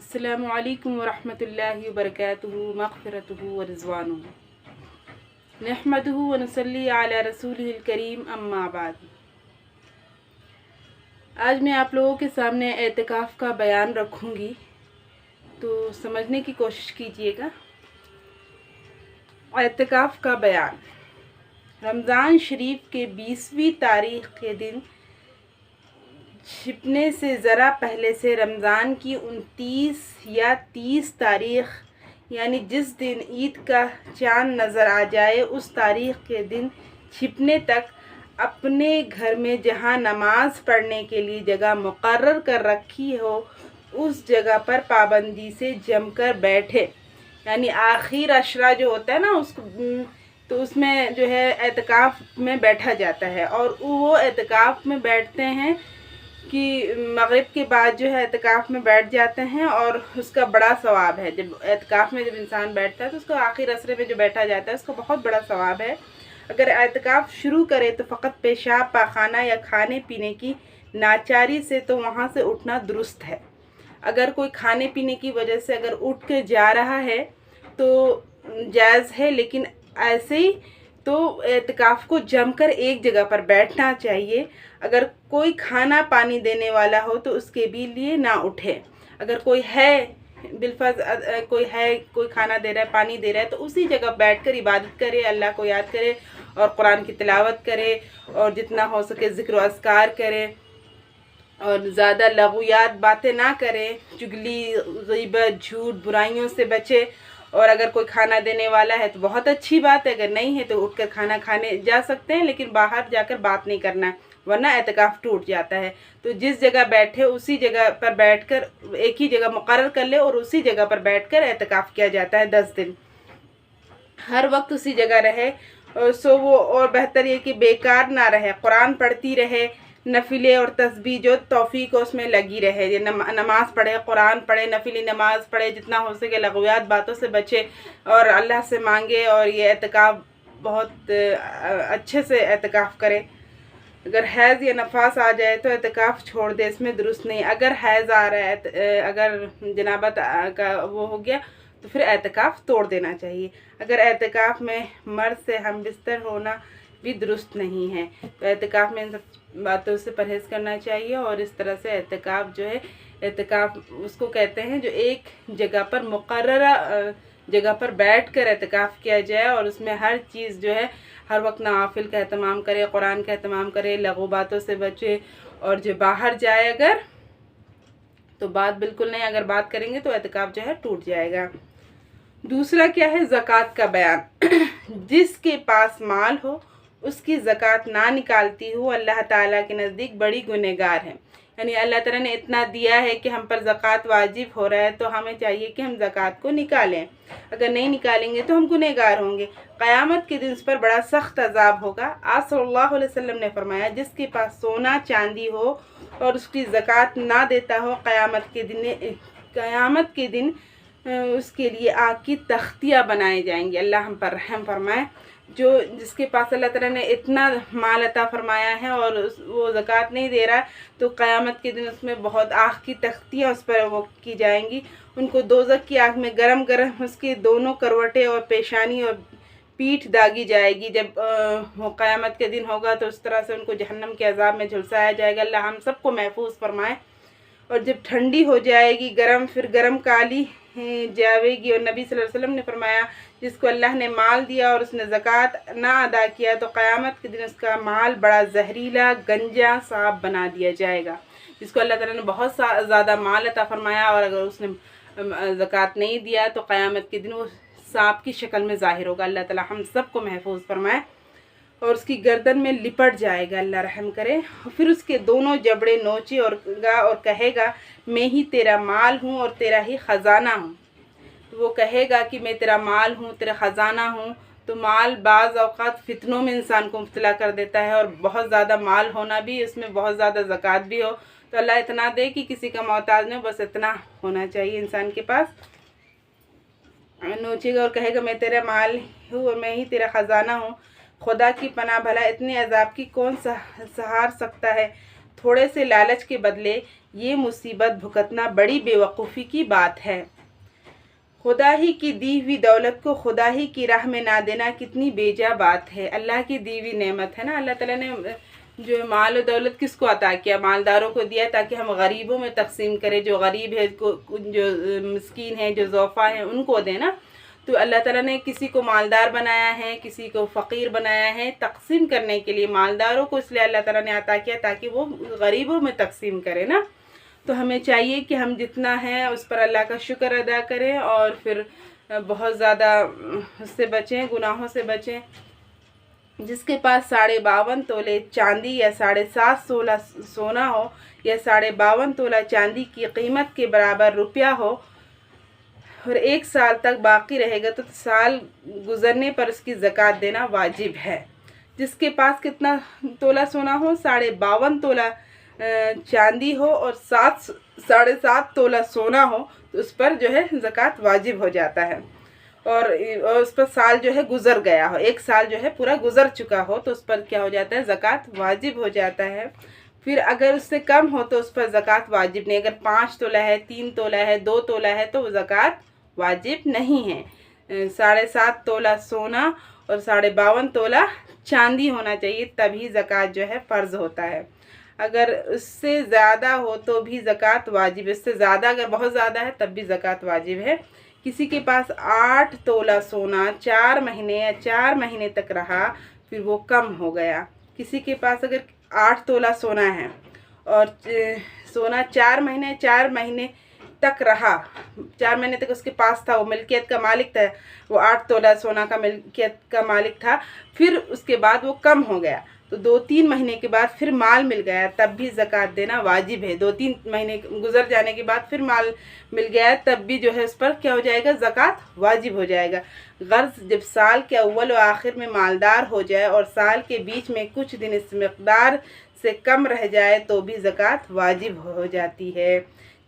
अस्सलामु अलैकुम वरहमतुल्लाहि वबरकातुहू मग़फ़िरतुहू व रिज़वानुहू नहमदुहू व नुसल्ली अला रसूलिहिल करीम अम्मा बाद। आज मैं आप लोगों के सामने एतिकाफ़ का बयान रखूँगी, तो समझने की कोशिश कीजिएगा। एतिकाफ़ का बयान रमज़ान शरीफ के 20वीं तारीख़ के दिन छिपने से ज़रा पहले से रमज़ान की 29 या 30 तारीख़ यानी जिस दिन ईद का चाँद नज़र आ जाए उस तारीख़ के दिन छिपने तक अपने घर में जहाँ नमाज़ पढ़ने के लिए जगह मुकर्रर कर रखी हो उस जगह पर पाबंदी से जमकर बैठे। यानी आखिर अशरा जो होता है ना तो उसमें जो है एतिकाफ़ में बैठा जाता है और वो एतिकाफ़ में बैठते हैं कि मगरिब के बाद जो है एतिकाफ़ में बैठ जाते हैं और उसका बड़ा सवाब है। जब एतिकाफ़ में जब इंसान बैठता है तो उसको आखिर असरे में जो बैठा जाता है उसका बहुत बड़ा सवाब है। अगर एतिकाफ़ शुरू करे तो फ़कत पेशाब पाखाना या खाने पीने की नाचारी से तो वहाँ से उठना दुरुस्त है। अगर कोई खाने पीने की वजह से अगर उठ के जा रहा है तो जायज़ है, लेकिन ऐसे ही तो एतिकाफ़ को जमकर एक जगह पर बैठना चाहिए। अगर कोई खाना पानी देने वाला हो तो उसके भी लिए ना उठे। अगर कोई है बिलफर्ज कोई खाना दे रहा है, पानी दे रहा है, तो उसी जगह बैठकर इबादत करे, अल्लाह को याद करे और कुरान की तिलावत करे और जितना हो सके ज़िक्र व अस्कार करे और ज़्यादा लग़वियात बातें ना करें, चुगली ग़ीबत झूठ बुराइयों से बचे। और अगर कोई खाना देने वाला है तो बहुत अच्छी बात है, अगर नहीं है तो उठकर खाना खाने जा सकते हैं, लेकिन बाहर जाकर बात नहीं करना है वरना एतिकाफ़ टूट जाता है। तो जिस जगह बैठे उसी जगह पर बैठकर एक ही जगह मुकर्रर कर ले और उसी जगह पर बैठकर एतिकाफ़ किया जाता है 10 दिन, हर वक्त उसी जगह रहे। सो वो और बेहतर ये कि बेकार ना रहे, कुरान पढ़ती रहे, नफिले और तस्बीह जो तौफीक उसमें लगी रहे, ये नमाज़ पढ़े, कुरान पढ़े, नफिली नमाज़ पढ़े, जितना हो सके लग़वियात बातों से बचे और अल्लाह से मांगे और ये एतिकाफ़ बहुत अच्छे से एतिकाफ़ करे। अगर हैज़ या नफास आ जाए तो एतिकाफ़ छोड़ दे, इसमें दुरुस्त नहीं। अगर हैज़ आ रहा है, अगर जनाबत का वो हो गया तो फिर एतिकाफ़ तोड़ देना चाहिए। अगर एतिकाफ़ में मर्द से हम बिस्तर होना भी दुरुस्त नहीं है, तो एतिकाफ़ में इन सब बातों से परहेज़ करना चाहिए। और इस तरह से एतिकाफ़ जो है, एतिकाफ़ उसको कहते हैं जो एक जगह पर मुकर्ररा जगह पर बैठकर एतिकाफ़ किया जाए और उसमें हर चीज़ जो है हर वक्त नवाफिल का एहतमाम करे, कुरान का एहतमाम करे, लग़ू बातों से बचे। और जो बाहर जाए अगर तो बात बिल्कुल नहीं, अगर बात करेंगे तो एतिकाफ़ जो है टूट जाएगा। दूसरा क्या है, ज़कात का बयान। जिसके पास माल हो उसकी ज़कात ना निकालती हो अल्लाह ताला के नज़दीक बड़ी गुनहगार है। यानी अल्लाह ताला ने इतना दिया है कि हम पर ज़कात वाजिब हो रहा है तो हमें चाहिए कि हम ज़कात को निकालें। अगर नहीं निकालेंगे तो हम गुनहगार होंगे। क़यामत के दिन उस पर बड़ा सख्त अज़ाब होगा। आप सल्लल्लाहु अलैहि वसल्लम ने फरमाया, जिसके पास सोना चांदी हो और उसकी ज़कात ना देता हो, क़यामत के दिन उसके लिए आग की तख्तियाँ बनाए जाएंगी। अल्लाह हम पर रहम फरमाए। जो जिसके पास अल्लाह ताला ने इतना माल अता फरमाया है और वो ज़कात नहीं दे रहा है, तो क़यामत के दिन उसमें बहुत आग की तख्तियाँ उस पर वो की जाएंगी। उनको दोज़ख की आग में गरम गरम उसकी दोनों करवटें और पेशानी और पीठ दागी जाएगी। जब वो क़यामत के दिन होगा तो उस तरह से उनको जहन्नम के अज़ाब में झुलसाया जाएगा। अल्लाह हम सबको महफूज फरमाए। और जब ठंडी हो जाएगी गरम, फिर गरम काली जाएगी। और नबी सल्लल्लाहु अलैहि वसल्लम ने फरमाया, जिसको अल्लाह ने माल दिया और उसने ज़कात ना अदा किया तो क़यामत के दिन उसका माल बड़ा जहरीला गंजा सांप बना दिया जाएगा। जिसको अल्लाह ताला ने बहुत ज़्यादा माल अता फरमाया और अगर उसने ज़कात नहीं दिया तो क़यामत के दिन वो सांप की शक्ल में ज़ाहिर होगा। अल्लाह ताला हम सबको महफूज फरमाए। और उसकी गर्दन में लिपट जाएगा, अल्लाह रहम करे। और फिर उसके दोनों जबड़े नोचे और कहेगा, मैं ही तेरा माल हूँ और तेरा ही ख़जाना हूँ। तो वो कहेगा कि मैं तेरा माल हूँ, तेरा ख़जाना हूँ। तो माल बाज़ औक़ात फ़ितनों में इंसान को मुब्तला कर देता है और बहुत ज़्यादा माल होना भी, इसमें बहुत ज़्यादा ज़कात भी हो तो अल्लाह इतना दे कि किसी का मोहताज नहीं, बस इतना होना चाहिए इंसान के पास। नोचेगा और कहेगा, मैं तेरा माल हूँ और मैं ही तेरा ख़जाना हूँ। खुदा की पनाह, भला इतने अज़ाब की कौन सहार सकता है। थोड़े से लालच के बदले ये मुसीबत भुगतना बड़ी बेवकूफ़ी की बात है। खुदा ही की दी हुई दौलत को खुदा ही की राह में ना देना कितनी बेजा बात है। अल्लाह की दी हुई नेमत है ना। अल्लाह ताला ने जो माल और दौलत किसको अता किया? मालदारों को दिया ताकि हम गरीबों में तकसीम करें। जो गरीब है, जो मिस्कीन है, जो ज़ौफ़ा है, उनको दें ना। तो अल्लाह ताला ने किसी को मालदार बनाया है, किसी को फ़कीर बनाया है तकसीम करने के लिए। मालदारों को इसलिए अल्लाह ताला ने अता किया ताकि वो गरीबों में तकसीम करें ना। तो हमें चाहिए कि हम जितना है उस पर अल्लाह का शुक्र अदा करें और फिर बहुत ज़्यादा उससे बचें, गुनाहों से बचें। जिसके पास 52.5 तोले चांदी या 7.5 तोला सोना हो या 52.5 तोला चांदी की कीमत के बराबर रुपया हो और 1 साल तक बाकी रहेगा तो साल गुजरने पर उसकी ज़कात देना वाजिब है। जिसके पास कितना तोला सोना हो? 52.5 तोला चांदी हो और 7.5 तोला सोना हो तो उस पर जो है ज़कात वाजिब हो जाता है। और उस पर साल जो है गुज़र गया हो, 1 साल जो है पूरा गुज़र चुका हो तो उस पर क्या हो जाता है? ज़कात वाजिब हो जाता है। फिर अगर उससे कम हो तो उस पर ज़कात वाजिब नहीं। अगर 5 तोला है, 3 तोला है, 2 तोला है तो ज़कात वाजिब नहीं है। 7.5 तोला सोना और 52.5 तोला चांदी होना चाहिए, तभी ज़कात जो है फ़र्ज़ होता है। अगर उससे ज़्यादा हो तो भी ज़कात वाजिब है। इससे ज़्यादा अगर बहुत ज़्यादा है तब भी ज़कात वाजिब है। किसी के पास 8 तोला सोना 4 महीने या 4 महीने तक रहा, फिर वो कम हो गया। किसी के पास अगर 8 तोला सोना है और सोना 4 महीने तक रहा, 4 महीने तक उसके पास था, वो मिल्कियत का मालिक था, वो 8 तोला सोना का मिल्कियत का मालिक था, फिर उसके बाद वो कम हो गया तो 2-3 महीने के बाद फिर माल मिल गया, तब भी ज़कात देना वाजिब है। 2-3 महीने गुजर जाने के बाद फिर माल मिल गया तब भी जो है उस पर क्या हो जाएगा? ज़कात वाजिब हो जाएगा। गर्ज़ जब साल के अव्वल व आखिर में मालदार हो जाए और साल के बीच में कुछ दिन इस मकदार से कम रह जाए तो भी ज़कात वाजिब हो जाती है।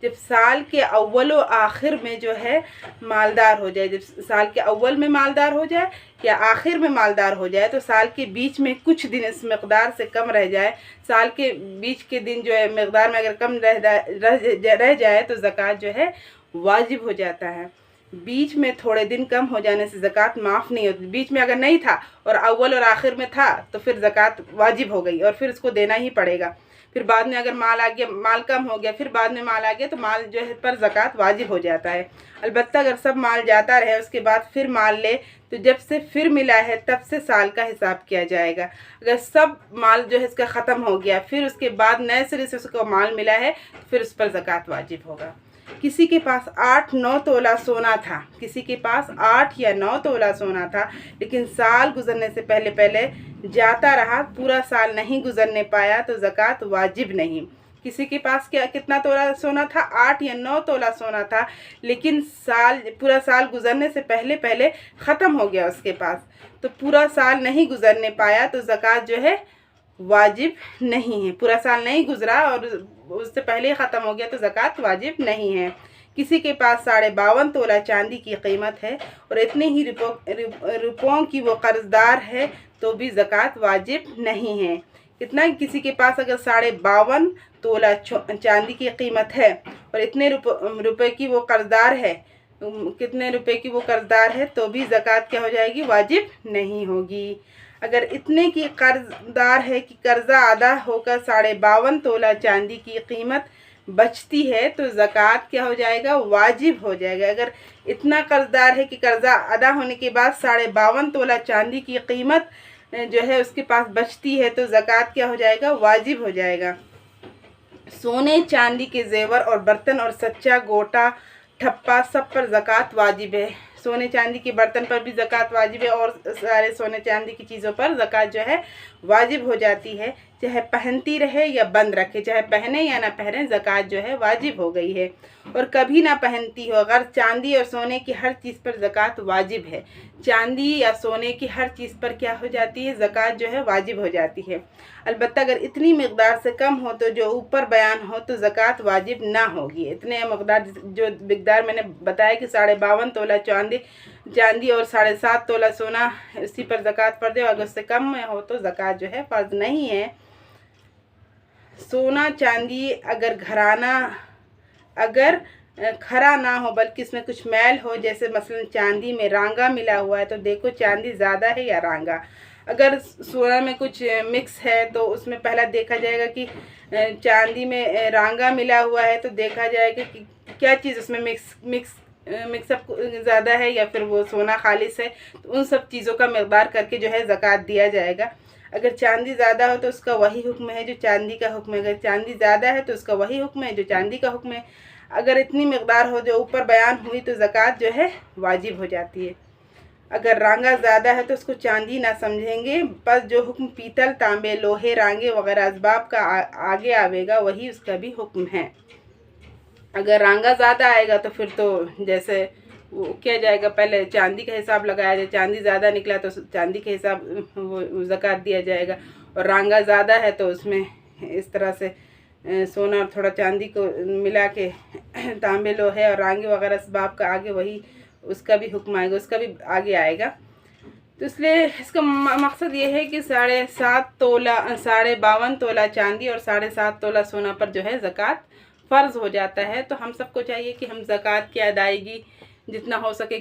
जब साल के अव्वल व आखिर में जो है मालदार हो जाए, जब साल के अव्वल में मालदार हो जाए या आखिर में मालदार हो जाए तो साल के बीच में कुछ दिन इस मकदार से कम रह जाए, साल के बीच के दिन जो है मकदार में अगर कम रह जाए तो ज़कात जो है वाजिब हो जाता है। बीच में थोड़े दिन कम हो जाने से ज़कात माफ़ नहीं होती। बीच में अगर नहीं था और अव्वल और आखिर में था तो फिर ज़कात वाजिब हो गई और फिर उसको देना ही पड़ेगा। फिर बाद में अगर माल आ गया, माल कम हो गया, फिर बाद में माल आ गया तो माल जो है पर ज़कात वाजिब हो जाता है। अलबत्ता अगर सब माल जाता रहे उसके बाद फिर माल ले तो जब से फिर मिला है तब से साल का हिसाब किया जाएगा। अगर सब माल जो है इसका ख़त्म हो गया फिर उसके बाद नए सिरे से उसको माल मिला है तो फिर उस पर ज़कात वाजिब होगा। किसी के पास 8-9 तोला सोना था, किसी के पास 8 या 9 तोला सोना था, लेकिन साल गुजरने से पहले पहले जाता रहा, पूरा साल नहीं गुजरने पाया तो ज़कात वाजिब नहीं। किसी के पास कितना तोला सोना था? 8 या 9 तोला सोना था, लेकिन पूरा साल गुजरने से पहले पहले ख़त्म हो गया उसके पास, तो पूरा साल नहीं गुजरने पाया तो ज़कात जो है वाजिब नहीं है। पूरा साल नहीं गुजरा और उससे पहले ही ख़त्म हो गया तो ज़कात वाजिब नहीं है। किसी के पास 52.5 तोला चांदी की कीमत है और इतने ही रुपयों की वो कर्जदार है तो भी ज़कात वाजिब नहीं है। कितना? किसी के पास अगर 52.5 तोला चांदी की कीमत है और इतने रुपए की वो कर्जदार है, कितने रुपए की वो कर्जदार है तो भी ज़कात क्या हो जाएगी? वाजिब नहीं होगी। अगर इतने की कर्जदार है कि कर्ज़ा अदा होकर 52.5 तोला चांदी की कीमत बचती है तो ज़कात क्या हो जाएगा? वाजिब हो जाएगा। अगर इतना कर्जदार है कि कर्ज़ा अदा होने के बाद 52.5 तोला चांदी की कीमत जो है उसके पास बचती है तो ज़कात क्या हो जाएगा? वाजिब हो जाएगा। सोने चांदी के जेवर और बर्तन और सच्चा गोटा ठप्पा सब पर ज़कात वाजिब है। सोने चांदी के बर्तन पर भी ज़कात वाजिब है और सारे सोने चांदी की चीज़ों पर ज़कात जो है वाजिब हो जाती है, चाहे पहनती रहे या बंद रखे, चाहे पहने या ना पहने ज़कात जो है वाजिब हो गई है। और कभी ना पहनती हो अगर चांदी और सोने की हर चीज़ पर ज़कात वाजिब है। चांदी या सोने की हर चीज़ पर क्या हो जाती है? ज़कात जो है वाजिब हो जाती है। अलबत्ता अगर इतनी मकदार से कम हो तो जो ऊपर बयान हो तो ज़कात वाजिब ना होगी। इतने मकदार जो मकदार मैंने बताया कि 52.5 तोला चांदी और 7.5 तोला सोना, इसी पर ज़कात फ़र्ज़ है। अगर उससे कम में हो तो ज़कात जो है फ़र्ज़ नहीं है। सोना चांदी अगर अगर खरा ना हो बल्कि इसमें कुछ मैल हो, जैसे मसलन चांदी में रांगा मिला हुआ है तो देखो चांदी ज़्यादा है या रांगा। अगर सोना में कुछ मिक्स है तो उसमें पहला देखा जाएगा कि चांदी में रांगा मिला हुआ है तो देखा जाएगा कि क्या चीज़ उसमें मिक्सअप ज़्यादा है या फिर वो सोना खालिस है। तो उन सब चीज़ों का मिक़दार करके जो है ज़कात दिया जाएगा। अगर चांदी ज़्यादा हो तो उसका वही हुक्म है जो चांदी का हुक्म है, अगर चांदी ज़्यादा है तो उसका वही हुक्म है जो चांदी का हुक्म है। अगर इतनी मिक़दार हो जो ऊपर बयान हुई तो ज़कात जो है वाजिब हो जाती है। अगर रांगा ज़्यादा है तो उसको चांदी ना समझेंगे, बस जो हुक्म पीतल, तांबे, लोहे, रांगे वगैरह असबाब का आगे आवेगा वही उसका भी हुक्म है। अगर रांगा ज़्यादा आएगा तो फिर तो जैसे वो किया जाएगा, पहले चांदी का हिसाब लगाया जाए, चांदी ज़्यादा निकला तो चांदी के हिसाब वो ज़कात दिया जाएगा। और रांगा ज़्यादा है तो उसमें इस तरह से सोना और थोड़ा चांदी को मिला के तांबे, लोहे और रांगे वगैरह असबाब का आगे वही उसका भी हुक्म आएगा, उसका भी आगे आएगा। तो इसलिए इसका मकसद ये है कि 7.5 तोला 52 तोला चांदी और 7.5 तोला सोना पर जो है ज़कात फ़र्ज़ हो जाता है। तो हम सबको चाहिए कि हम ज़कात की अदायगी जितना हो सके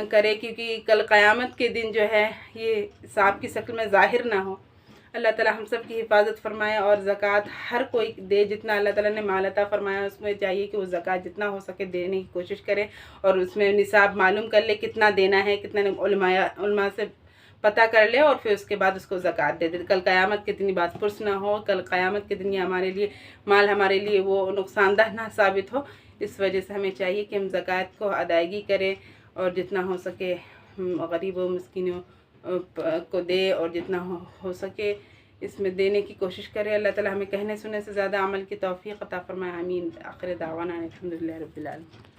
करें, क्योंकि कल क़यामत के दिन जो है ये सांप की शक्ल में ज़ाहिर ना हो। अल्लाह ताला हम सब की हिफाजत फरमाए और ज़कात हर कोई दे, जितना अल्लाह ताला ने माल अता फरमाया उसमें चाहिए कि वो ज़कात जितना हो सके देने की कोशिश करे और उसमें निसाब मालूम कर ले कितना देना है, कितना उलमा से पता कर ले और फिर उसके बाद उसको ज़कात दे दे। कल क़यामत के दिन ये बात पुरस ना हो, कल क़यामत के दिन ये हमारे लिए माल हमारे लिए वो नुकसानदाह ना साबित हो। इस वजह से हमें चाहिए कि हम ज़कात को अदायगी करें और जितना हो सके गरीबों मिस्किनों को दे और जितना हो सके इसमें देने की कोशिश करें। अल्लाह ताला हमें कहने सुनने से ज़्यादा अमल की तौफ़ीक़ अता फ़रमाए। आमीन। आखिर दावाना अल्हम्दुलिल्लाहि रब्बिल आलमीन।